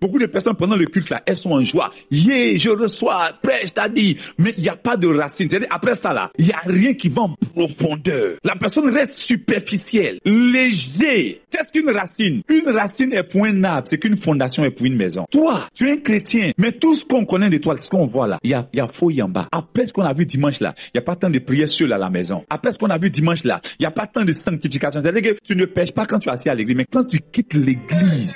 Beaucoup de personnes pendant le culte là, elles sont en joie. Je reçois, prêche, t'as dit. Mais il n'y a pas de racine. C'est-à-dire, après ça là, il n'y a rien qui va en profondeur. La personne reste superficielle, léger. Qu'est-ce qu'une racine? Une racine est pour un arbre, c'est qu'une fondation est pour une maison. Toi, tu es un chrétien, mais tout ce qu'on connaît de toi, ce qu'on voit là, il y a fouille en bas. Après ce qu'on a vu dimanche là, il n'y a pas tant de prières seul à la maison. Après ce qu'on a vu dimanche là, il n'y a pas tant de sanctification. C'est-à-dire que tu ne pêches pas quand tu es assis à l'église, mais quand tu quittes l'église,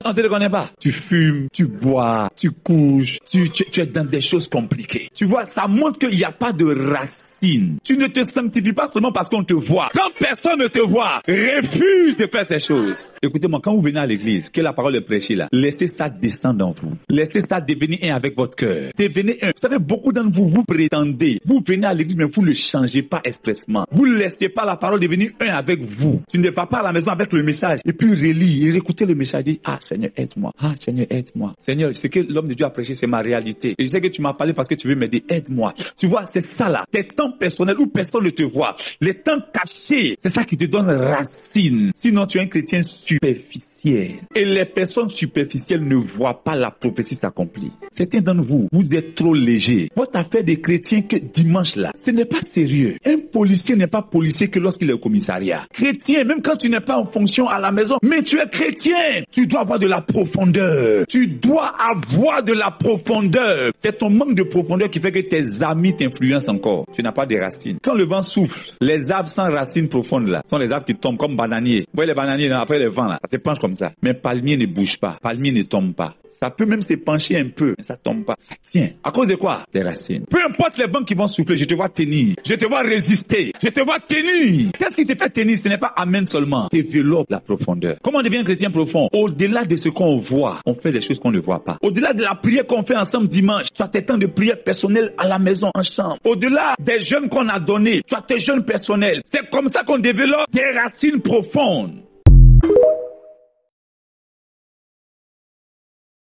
on ne te connaît pas. Tu fumes, tu bois, tu couches, tu es dans des choses compliquées. Tu vois, ça montre qu'il n'y a pas de racine. Tu ne te sanctifies pas seulement parce qu'on te voit. Quand personne ne te voit, refuse de faire ces choses. Écoutez-moi, quand vous venez à l'église, que la parole est prêchée là, laissez ça descendre en vous. Laissez ça devenir un avec votre cœur. Devenez un. Vous savez, beaucoup d'entre vous, vous prétendez. Vous venez à l'église, mais vous ne changez pas expressement. Vous ne laissez pas la parole devenir un avec vous. Tu ne vas pas à la maison avec le message et puis relis et réécoutez le message, dit, ah Seigneur, aide-moi. Ah Seigneur, aide-moi. Seigneur, ce que l'homme de Dieu a prêché, c'est ma réalité. Et je sais que tu m'as parlé parce que tu veux m'aider. Aide-moi. Tu vois, c'est ça là. Tes temps personnels où personne ne te voit. Les temps cachés, c'est ça qui te donne racine. Sinon, tu es un chrétien superficiel. Et les personnes superficielles ne voient pas la prophétie s'accomplir. Certains d'entre vous, vous êtes trop léger. Votre affaire des chrétiens que dimanche là, ce n'est pas sérieux. Un policier n'est pas policier que lorsqu'il est au commissariat. Chrétien, même quand tu n'es pas en fonction à la maison, mais tu es chrétien. Tu dois avoir de la profondeur. Tu dois avoir de la profondeur. C'est ton manque de profondeur qui fait que tes amis t'influencent encore. Tu n'as pas de racines. Quand le vent souffle, les arbres sans racines profondes là, sont les arbres qui tombent comme bananiers. Vous voyez les bananiers là, après le vent là, ça se penche comme ça. Mais palmier ne bouge pas. Palmier ne tombe pas. Ça peut même se pencher un peu, mais ça tombe pas. Ça tient. À cause de quoi? Des racines. Peu importe les vents qui vont souffler, je te vois tenir. Je te vois résister. Je te vois tenir. Qu'est-ce qui te fait tenir? Ce n'est pas amen seulement. Développe la profondeur. Comment on devient un chrétien profond? Au-delà de ce qu'on voit, on fait des choses qu'on ne voit pas. Au-delà de la prière qu'on fait ensemble dimanche, tu as tes temps de prière personnelle à la maison, en chambre. Au-delà des jeûnes qu'on a donnés, tu as tes jeûnes personnels. C'est comme ça qu'on développe des racines profondes.